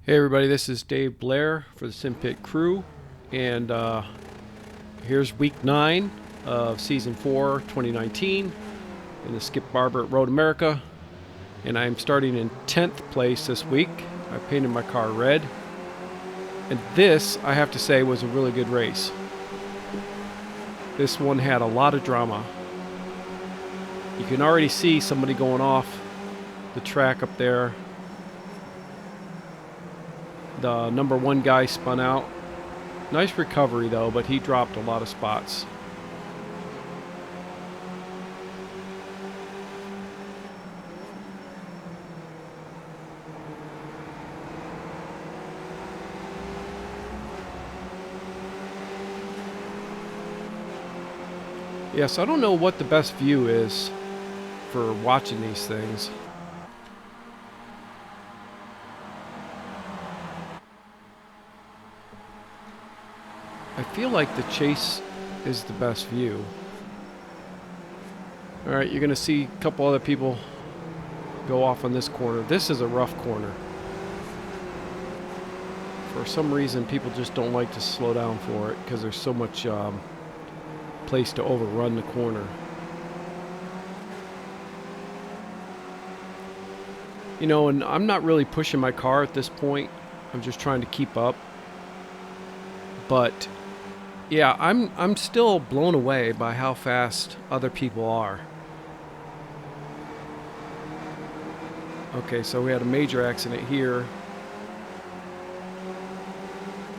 Hey everybody, this is Dave Blair for the SimPit crew, and here's week 9 of season 4, 2019, in the Skip Barber at Road America, and I'm starting in 10th place this week. I painted my car red, and this, I have to say, was a really good race. This one had a lot of drama. You can already see somebody going off the track up there. The number 1 guy spun out. Nice recovery though, but he dropped a lot of spots. Yes, I don't know what the best view is for watching these things. I feel like the chase is the best view. Alright, you're going to see a couple other people go off on this corner. This is a rough corner. For some reason, people just don't like to slow down for it because there's so much place to overrun the corner. You know, and I'm not really pushing my car at this point. I'm just trying to keep up. But yeah, I'm still blown away by how fast other people are. Okay, so we had a major accident here.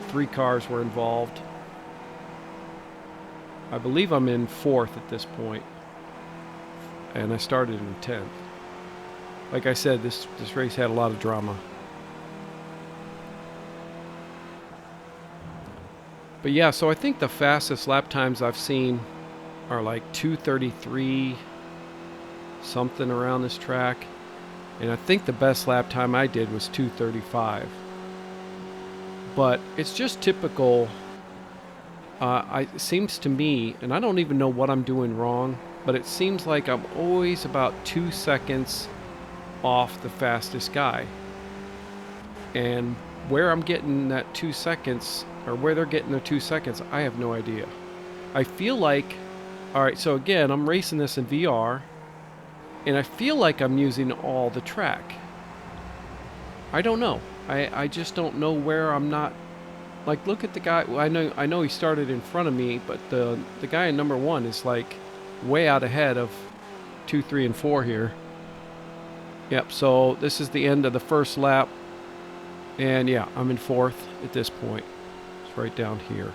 3 cars were involved. I believe I'm in 4th at this point, and I started in 10th. Like I said, this race had a lot of drama. But yeah, so I think the fastest lap times I've seen are like 2:33 something around this track. And I think the best lap time I did was 2:35. But it's just typical. It seems to me, and I don't even know what I'm doing wrong, but it seems like I'm always about 2 seconds off the fastest guy. And where I'm getting that 2 seconds, or where they're getting their 2 seconds, I have no idea. I feel like, alright, so again, I'm racing this in VR, and I feel like I'm using all the track. I don't know. I just don't know where I'm not. Like, look at the guy. Well, I know he started in front of me, but the guy in number 1 is like way out ahead of 2, 3, and 4 here. Yep, so this is the end of the first lap. And yeah, I'm in 4th at this point. It's right down here.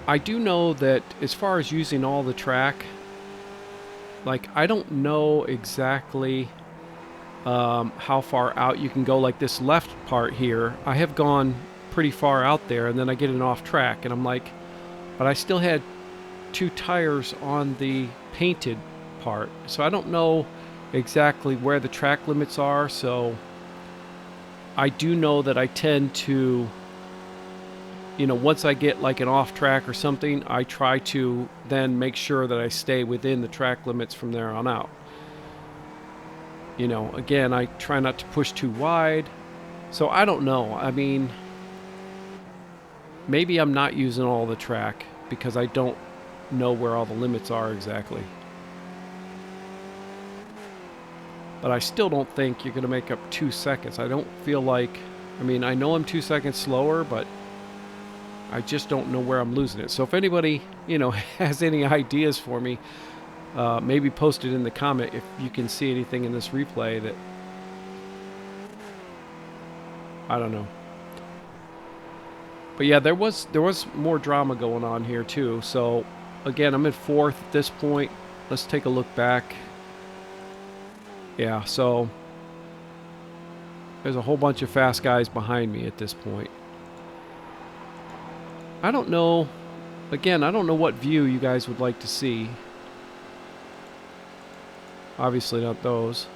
I do know that as far as using all the track, like, I don't know exactly how far out you can go. Like this left part here, I have gone pretty far out there, and then I get an off track, and I'm like, but I still had 2 tires on the painted part, so I don't know exactly where the track limits are. So I do know that I tend to, you know, once I get like an off track or something, I try to then make sure that I stay within the track limits from there on out. You know, again, I try not to push too wide. So I don't know. I mean, maybe I'm not using all the track because I don't know where all the limits are exactly. But I still don't think you're going to make up 2 seconds. I don't feel like, I mean, I know I'm 2 seconds slower, but I just don't know where I'm losing it. So if anybody, you know, has any ideas for me, maybe post it in the comment if you can see anything in this replay that, I don't know. But yeah, there was more drama going on here too. So again, I'm in 4th at this point. Let's take a look back. Yeah, so there's a whole bunch of fast guys behind me at this point. I don't know. Again, I don't know what view you guys would like to see. Obviously not those.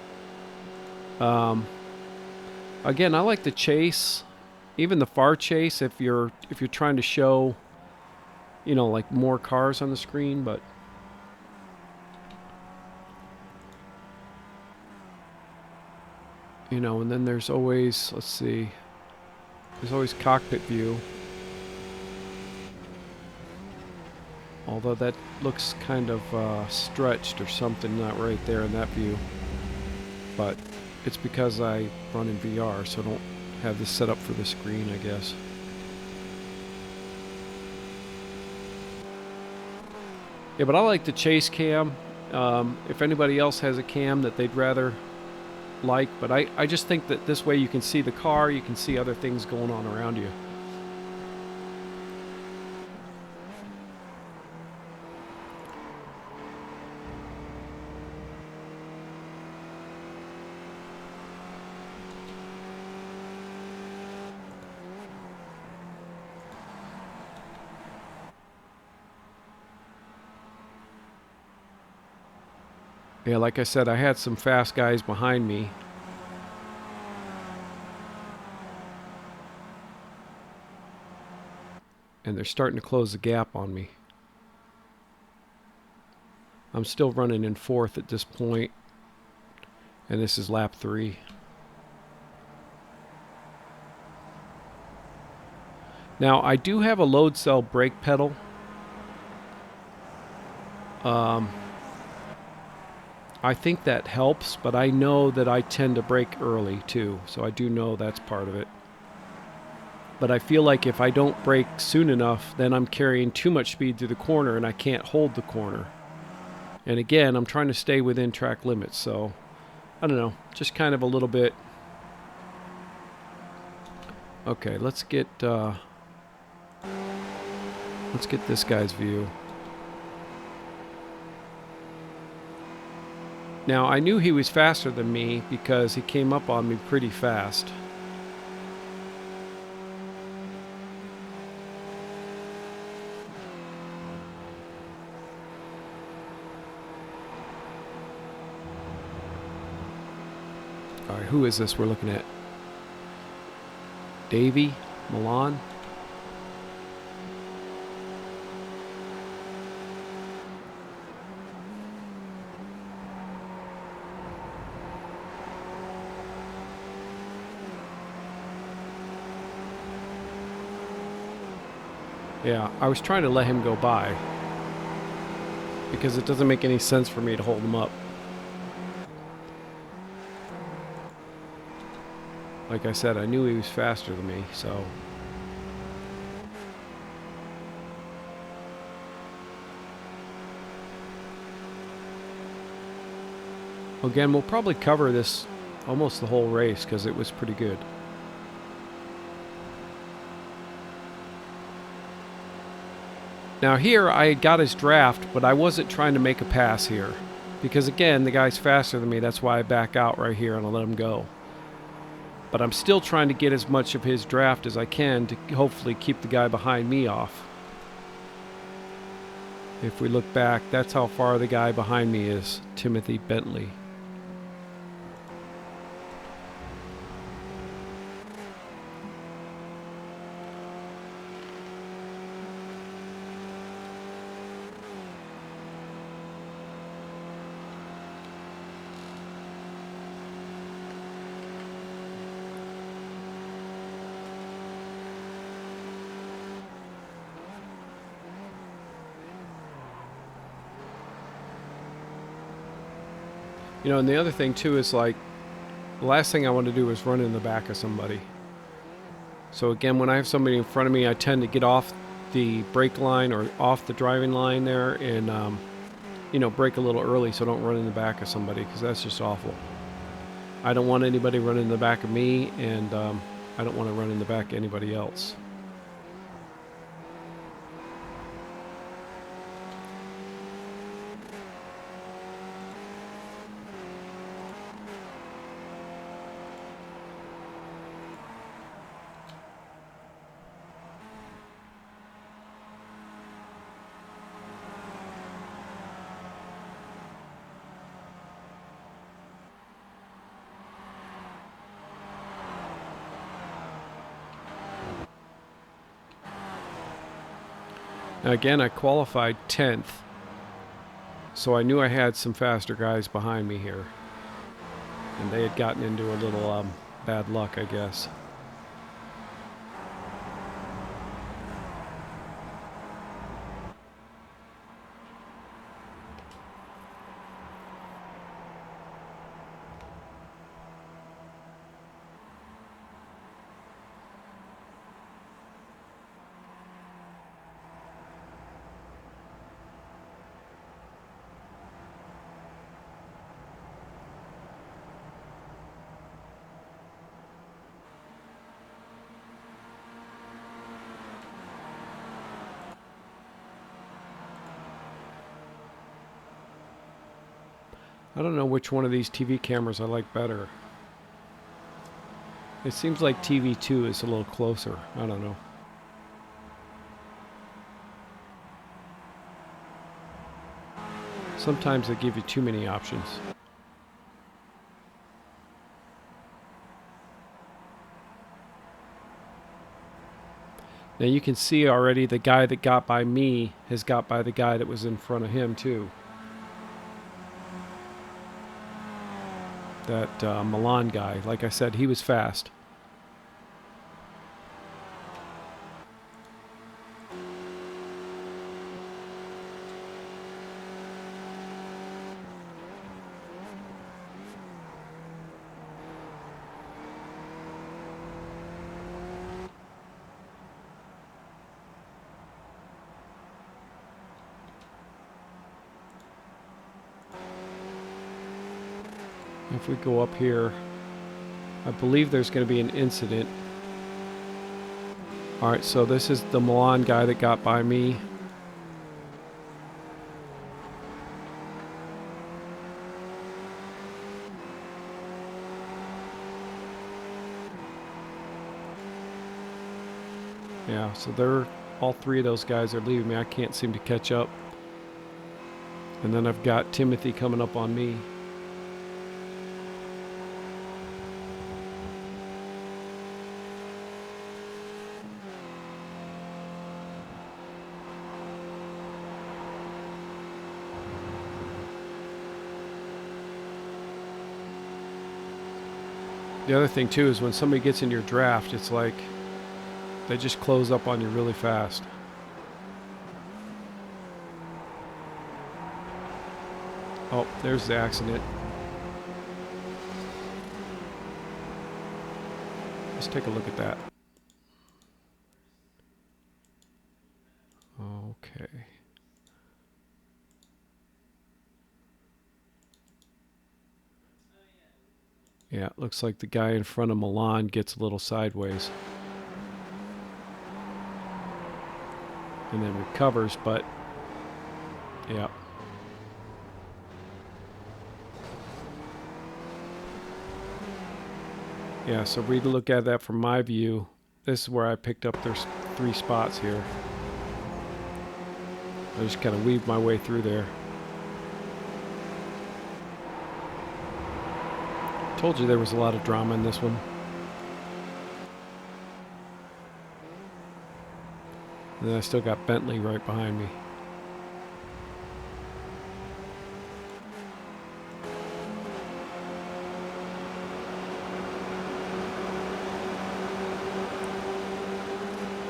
Again, I like the chase, even the far chase. If you're trying to show you know, like more cars on the screen, but you know, and then there's always, let's see, there's always cockpit view. Although that looks kind of stretched or something, not right there in that view. But it's because I run in VR, so I don't have this set up for the screen, I guess. Yeah, but I like the chase cam. If anybody else has a cam that they'd rather like, but I just think that this way you can see the car, you can see other things going on around you. Yeah, like I said, I had some fast guys behind me. And they're starting to close the gap on me. I'm still running in fourth at this point, and this is lap 3. Now, I do have a load cell brake pedal. I think that helps, but I know that I tend to brake early too, so I do know that's part of it. But I feel like if I don't brake soon enough, then I'm carrying too much speed through the corner and I can't hold the corner. And again, I'm trying to stay within track limits, so I don't know, just kind of a little bit. Okay, let's get this guy's view. Now, I knew he was faster than me because he came up on me pretty fast. All right, who is this we're looking at? Davey? Milan? Yeah, I was trying to let him go by because it doesn't make any sense for me to hold him up. Like I said, I knew he was faster than me, so. Again, we'll probably cover this almost the whole race because it was pretty good. Now here, I got his draft, but I wasn't trying to make a pass here. Because again, the guy's faster than me, that's why I back out right here and I let him go. But I'm still trying to get as much of his draft as I can to hopefully keep the guy behind me off. If we look back, that's how far the guy behind me is, Timothy Bentley. You know, and the other thing too is like, the last thing I want to do is run in the back of somebody. So again, when I have somebody in front of me, I tend to get off the brake line or off the driving line there and, you know, brake a little early so I don't run in the back of somebody because that's just awful. I don't want anybody running in the back of me, and I don't want to run in the back of anybody else. Again, I qualified 10th, so I knew I had some faster guys behind me here. And they had gotten into a little bad luck, I guess. I don't know which one of these TV cameras I like better. It seems like TV2 is a little closer. I don't know. Sometimes they give you too many options. Now you can see already the guy that got by me has got by the guy that was in front of him too. That Milan guy, like I said, he was fast. If we go up here, I believe there's going to be an incident. Alright, so this is the Milan guy that got by me. Yeah, so all three of those guys are leaving me. I can't seem to catch up. And then I've got Timothy coming up on me. The other thing too is when somebody gets in your draft, it's like they just close up on you really fast. Oh, there's the accident. Let's take a look at that. Okay. Yeah, it looks like the guy in front of Milan gets a little sideways. And then recovers, but yeah. Yeah, so we look at that from my view. This is where I picked up there's 3 spots here. I just kind of weaved my way through there. Told you there was a lot of drama in this one. And then I still got Bentley right behind me.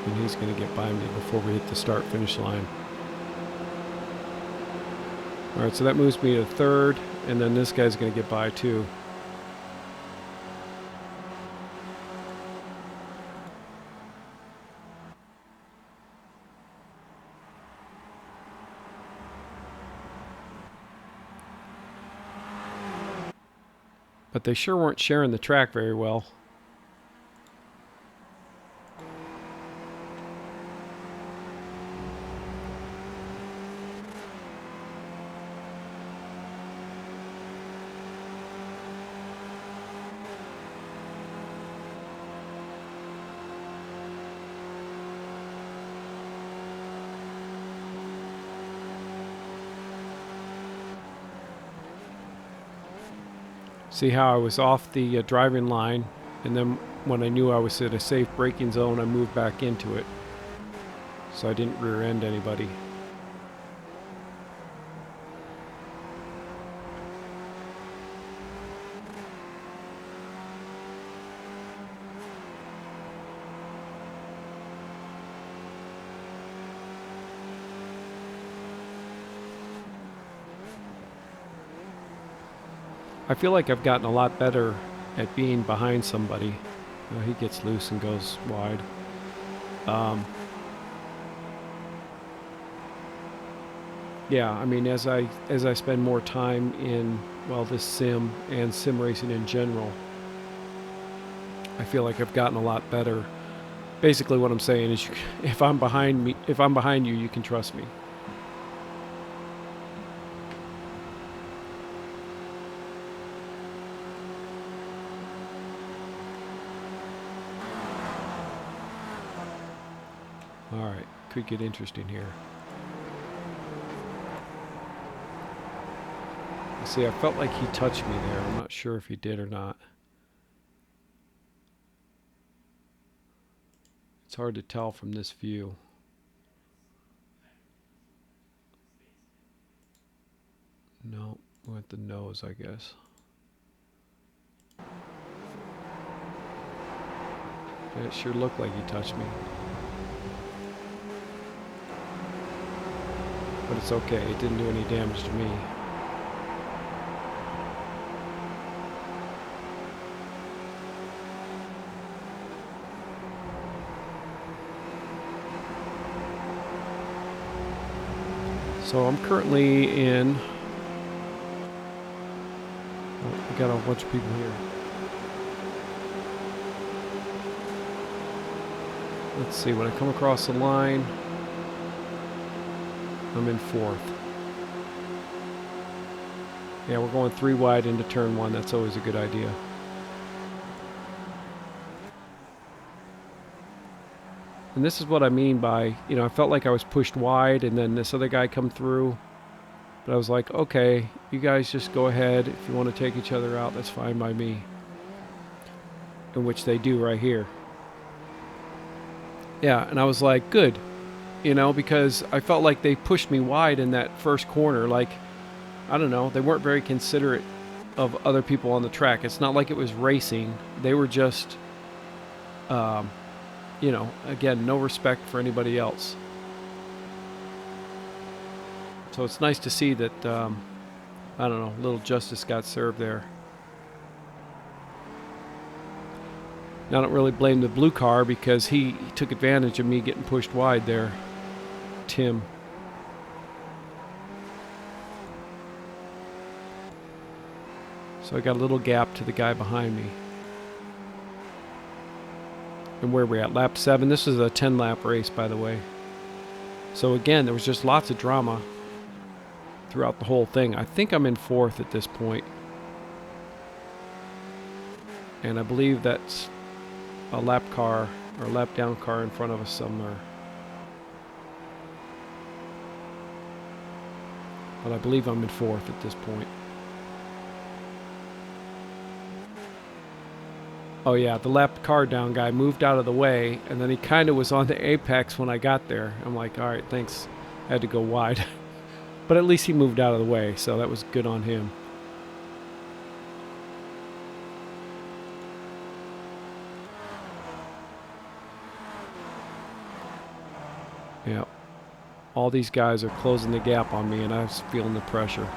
And he's going to get by me before we hit the start-finish line. Alright, so that moves me to 3rd, and then this guy's going to get by too. But they sure weren't sharing the track very well. See how I was off the driving line, and then when I knew I was at a safe braking zone, I moved back into it. so I didn't rear end anybody. I feel like I've gotten a lot better at being behind somebody. He gets loose and goes wide. Yeah, I mean, as I spend more time in, well, this sim and sim racing in general, I feel like I've gotten a lot better. Basically, what I'm saying is, if I'm behind you, you can trust me. All right, could get interesting here. See, I felt like he touched me there. I'm not sure if he did or not. It's hard to tell from this view. No, went the nose, I guess. It sure looked like he touched me. But it's okay, it didn't do any damage to me. So I'm currently in... Oh, we got a bunch of people here. Let's see, when I come across the line, I'm in 4th. Yeah, we're going 3 wide into turn 1. That's always a good idea. And this is what I mean by, I felt like I was pushed wide and then this other guy come through. But I was like, okay, you guys just go ahead. If you want to take each other out, that's fine by me. In which they do right here. Yeah, and I was like, good. Because I felt like they pushed me wide in that first corner. Like, I don't know, they weren't very considerate of other people on the track. It's not like it was racing. They were just, again, no respect for anybody else. So it's nice to see that, I don't know, little justice got served there. I don't really blame the blue car because he took advantage of me getting pushed wide there. Tim. So I got a little gap to the guy behind me. And where are we at? Lap 7. This is a 10-lap race, by the way. So again, there was just lots of drama throughout the whole thing. I think I'm in 4th at this point. And I believe that's a lap car or lap down car in front of us somewhere. But I believe I'm in 4th at this point. Oh yeah, the lap car down guy moved out of the way, and then he kind of was on the apex when I got there. I'm like, all right, thanks. I had to go wide. But at least he moved out of the way, so that was good on him. Yeah. All these guys are closing the gap on me, and I was feeling the pressure.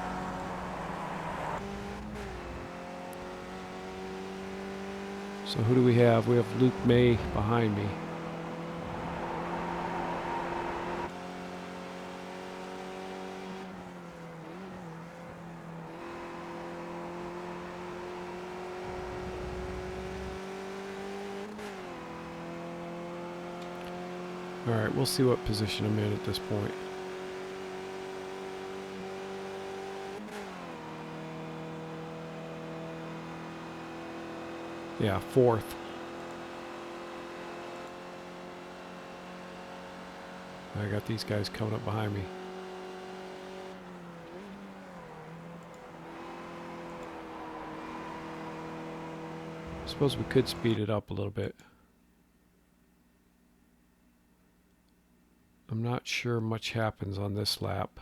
So who do we have? We have Luke May behind me. All right, we'll see what position I'm in at this point. Yeah, 4th. I got these guys coming up behind me. I suppose we could speed it up a little bit. I'm not sure much happens on this lap.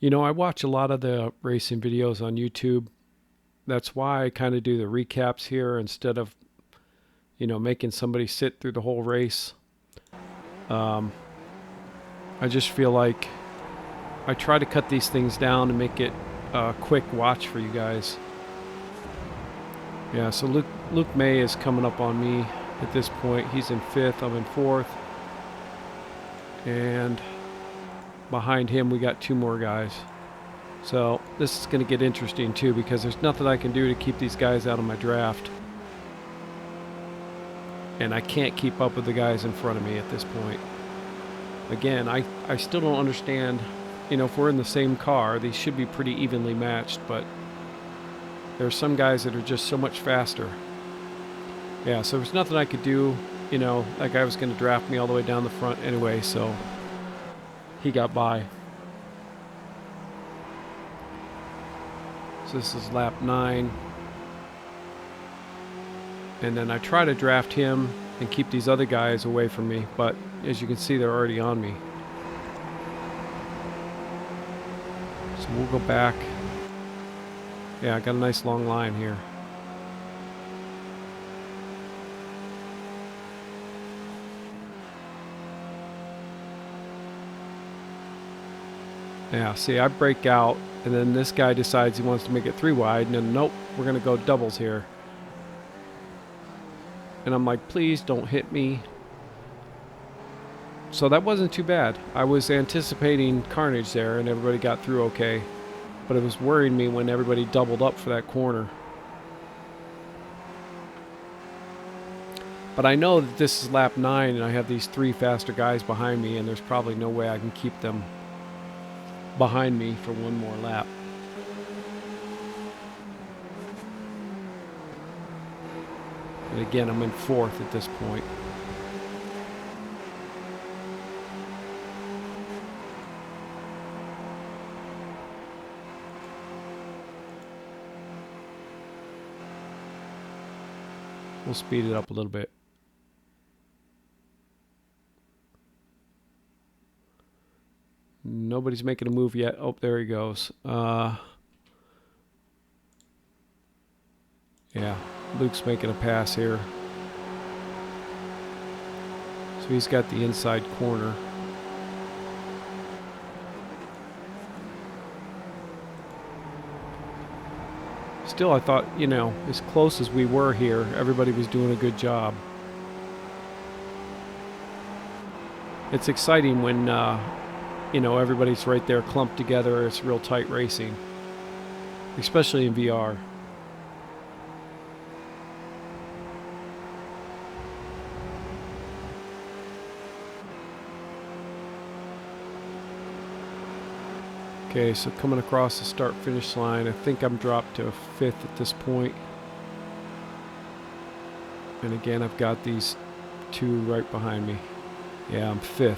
You know, I watch a lot of the racing videos on YouTube. That's why I kind of do the recaps here instead of, you know, making somebody sit through the whole race. I just feel like I try to cut these things down and make it a quick watch for you guys. Yeah, so Luke May is coming up on me at this point. He's in 5th, I'm in 4th. And behind him we got 2 more guys. So this is going to get interesting too, because there's nothing I can do to keep these guys out of my draft. And I can't keep up with the guys in front of me at this point. Again, I still don't understand, you know, if we're in the same car, these should be pretty evenly matched, but there's some guys that are just so much faster. Yeah, so there's nothing I could do, you know, that guy was going to draft me all the way down the front anyway, so he got by. So this is lap 9. And then I try to draft him and keep these other guys away from me, but as you can see, they're already on me. So we'll go back. Yeah, I got a nice long line here. Yeah, see, I break out, and then this guy decides he wants to make it 3 wide, and then nope, we're going to go doubles here. And I'm like, please don't hit me. So that wasn't too bad. I was anticipating carnage there, and everybody got through okay. But it was worrying me when everybody doubled up for that corner. But I know that this is lap 9, and I have these 3 faster guys behind me, and there's probably no way I can keep them behind me for 1 more lap. And again, I'm in 4th at this point. We'll speed it up a little bit. Nobody's making a move yet. Oh, there he goes. Yeah, Luke's making a pass here. So he's got the inside corner. Still, I thought, you know, as close as we were here, everybody was doing a good job. It's exciting when, you know, everybody's right there clumped together. It's real tight racing, especially in VR. Okay, so coming across the start-finish line, I think I'm dropped to 5th at this point. And again, I've got these 2 right behind me. Yeah, I'm 5th.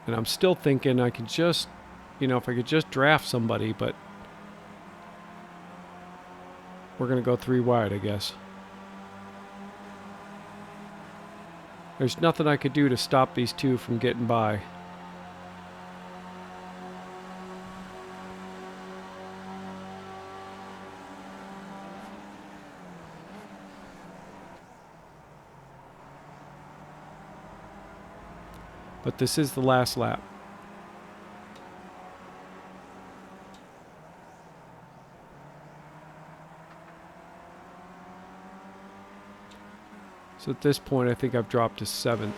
And I'm still thinking I could just, you know, if I could just draft somebody, but we're going to go 3 wide, I guess. There's nothing I could do to stop these 2 from getting by. But this is the last lap. So at this point, I think I've dropped to 7th.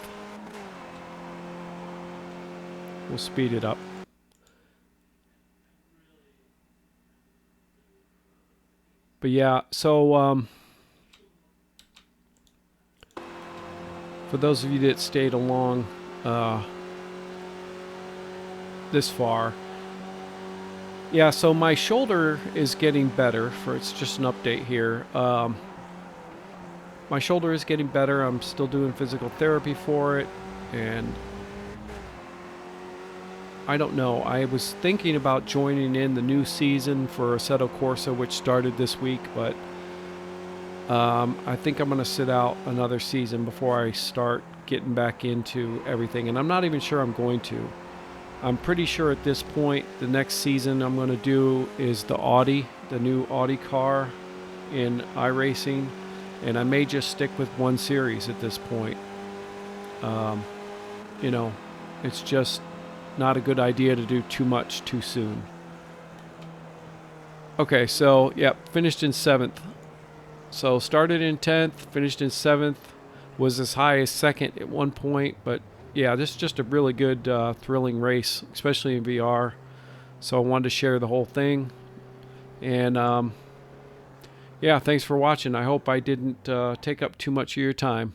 We'll speed it up. But yeah, so for those of you that stayed along, this far. Yeah, so my shoulder is getting better. It's just an update here. My shoulder is getting better. I'm still doing physical therapy for it, and I don't know. I was thinking about joining in the new season for Assetto Corsa, which started this week, but I think I'm going to sit out another season before I start getting back into everything, and I'm not even sure I'm going to. I'm pretty sure at this point the next season I'm going to do is the new Audi car in iRacing, and I may just stick with one series at this point. You know, it's just not a good idea to do too much too soon. Okay, so yep, finished in 7th. So started in 10th, finished in 7th, was as high as 2nd at one point, but yeah, this is just a really good, thrilling race, especially in VR. So I wanted to share the whole thing. And yeah, thanks for watching. I hope I didn't take up too much of your time.